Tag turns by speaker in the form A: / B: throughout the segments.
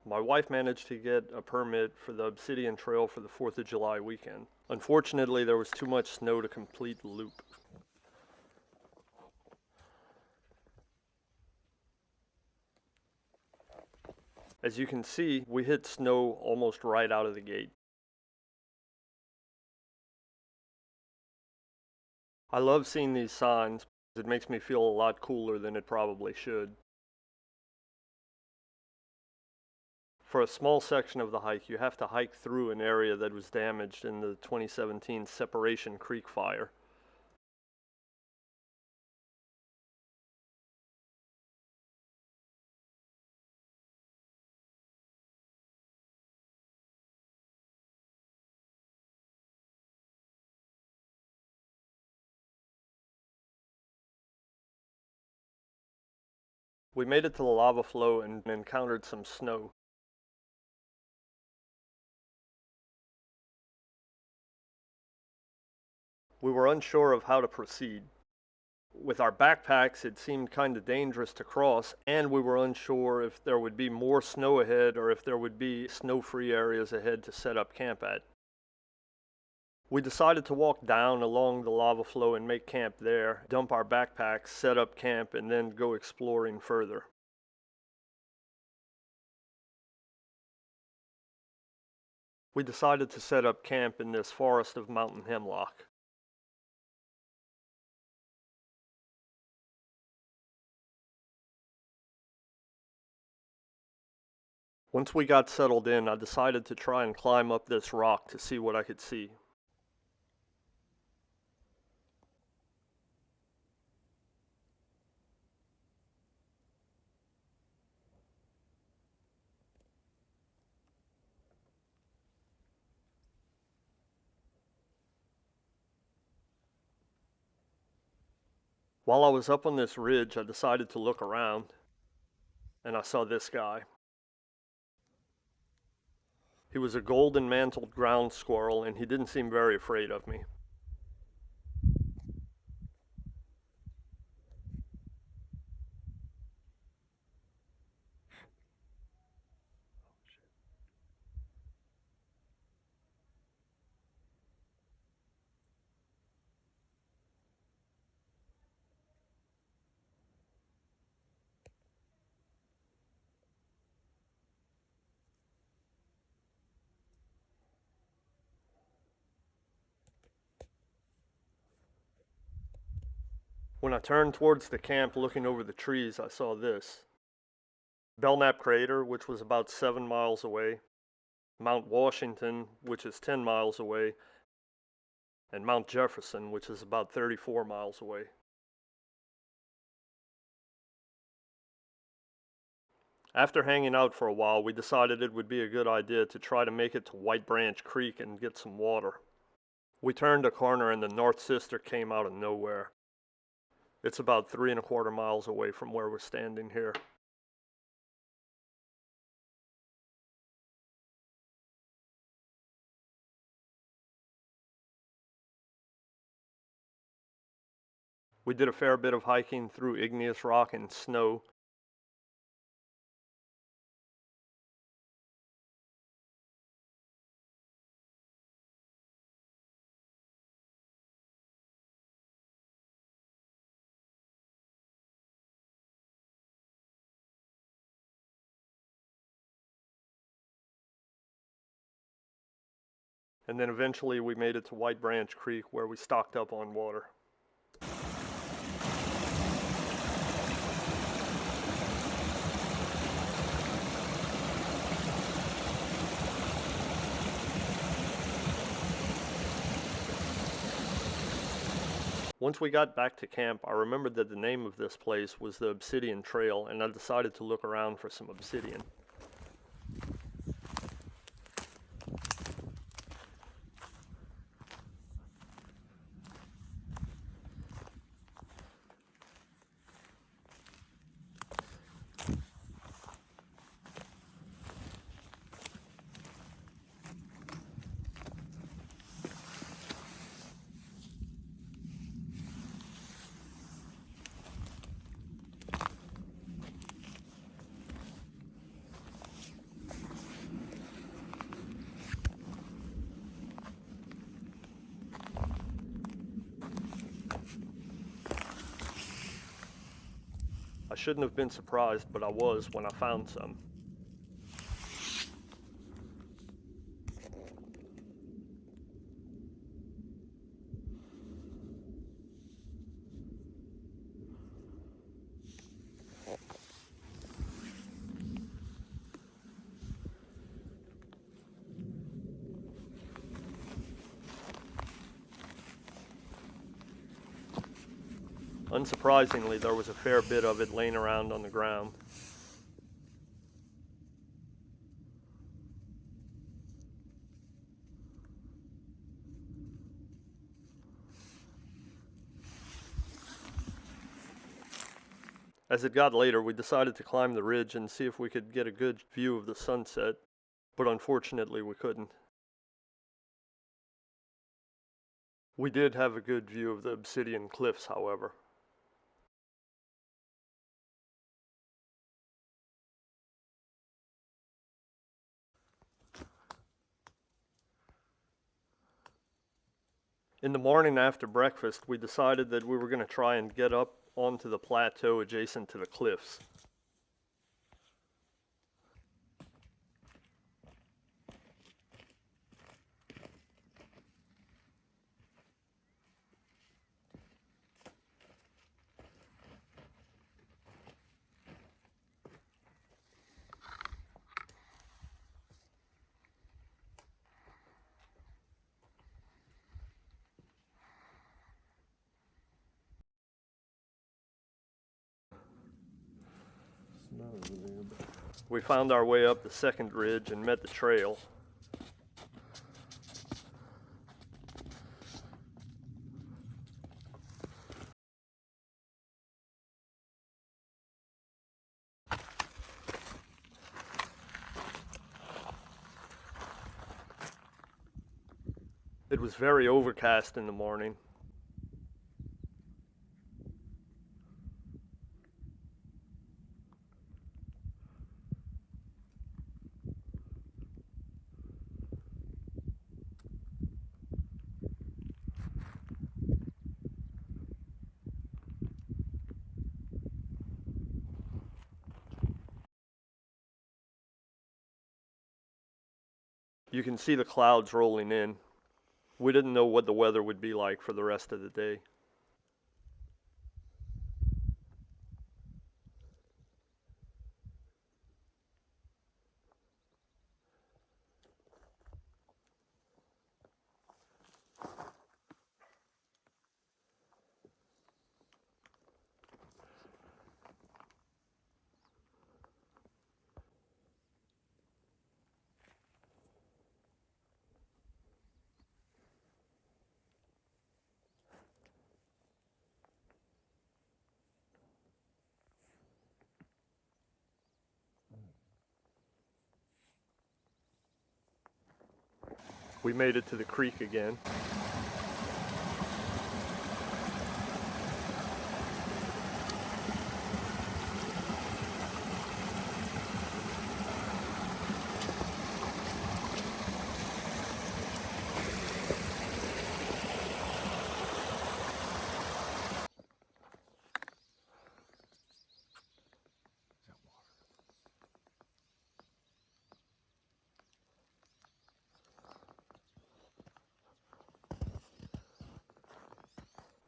A: My wife managed to get a permit for the Obsidian Trail for the 4th of July weekend. Unfortunately, there was too much snow to complete the loop. As you can see, we hit snow almost right out of the gate. I love seeing these signs. It makes me feel a lot cooler than it probably should. For a small section of the hike, you have to hike through an area that was damaged in the 2017 Separation Creek fire. We made it to the lava flow and encountered some snow. We were unsure of how to proceed. With our backpacks, it seemed kind of dangerous to cross, and we were unsure if there would be more snow ahead or if there would be snow-free areas ahead to set up camp at. We decided to walk down along the lava flow and make camp there, dump our backpacks, set up camp, and then go exploring further. We decided to set up camp in this forest of mountain hemlock. Once we got settled in, I decided to try and climb up this rock to see what I could see. While I was up on this ridge, I decided to look around, and I saw this guy. He was a golden mantled ground squirrel, and he didn't seem very afraid of me. When I turned towards the camp looking over the trees, I saw this. Belknap Crater, which was about 7 miles away, Mount Washington, which is 10 miles away, and Mount Jefferson, which is about 34 miles away. After hanging out for a while, we decided it would be a good idea to try to make it to White Branch Creek and get some water. We turned a corner and the North Sister came out of nowhere. It's about 3¼ miles away from where we're standing here. We did a fair bit of hiking through igneous rock and snow. And then eventually we made it to White Branch Creek where we stocked up on water. Once we got back to camp, I remembered that the name of this place was the Obsidian Trail, and I decided to look around for some obsidian. I shouldn't have been surprised, but I was when I found some. Unsurprisingly, there was a fair bit of it laying around on the ground. As it got later, we decided to climb the ridge and see if we could get a good view of the sunset, but unfortunately we couldn't. We did have a good view of the Obsidian Cliffs, however. In the morning after breakfast, we decided that we were going to try and get up onto the plateau adjacent to the cliffs. We found our way up the second ridge and met the trail. It was very overcast in the morning. You can see the clouds rolling in. We didn't know what the weather would be like for the rest of the day. We made it to the creek again.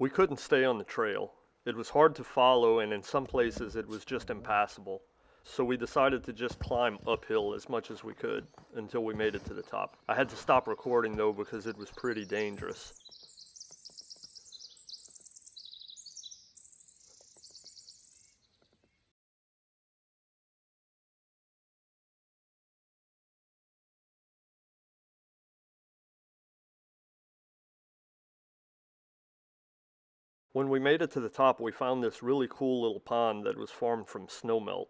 A: We couldn't stay on the trail. It was hard to follow, and in some places it was just impassable. So we decided to just climb uphill as much as we could until we made it to the top. I had to stop recording though because it was pretty dangerous. When we made it to the top, we found this really cool little pond that was formed from snowmelt.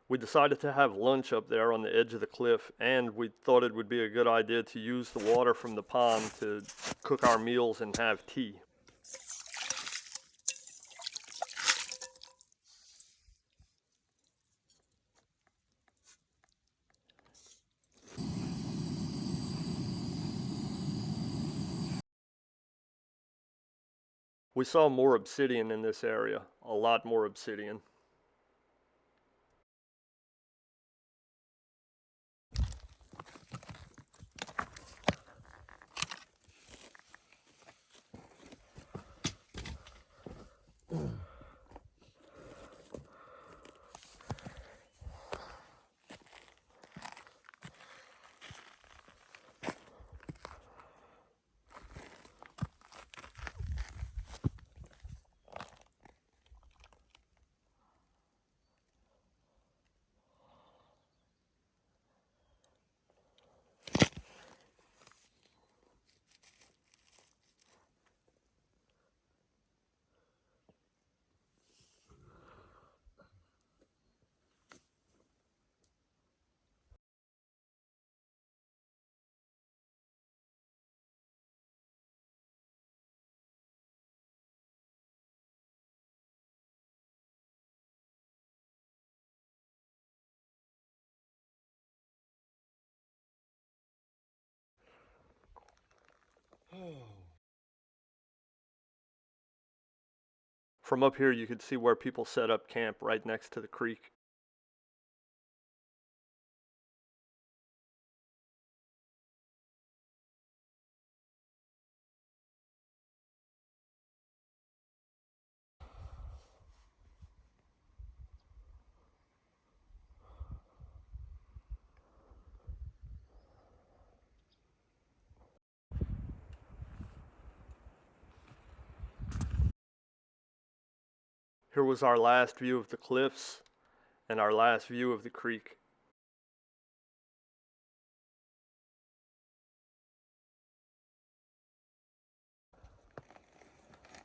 A: We decided to have lunch up there on the edge of the cliff, and we thought it would be a good idea to use the water from the pond to cook our meals and have tea. We saw more obsidian in this area, a lot more obsidian. From up here, you could see where people set up camp right next to the creek. Here was our last view of the cliffs and our last view of the creek.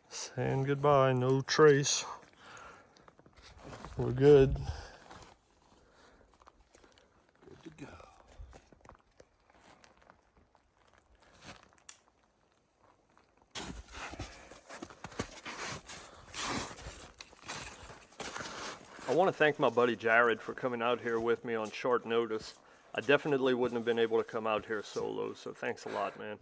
A: Saying goodbye, no trace. We're good.
B: Good to go.
A: I want to thank my buddy Jared for coming out here with me on short notice. I definitely wouldn't have been able to come out here solo, so thanks a lot, man.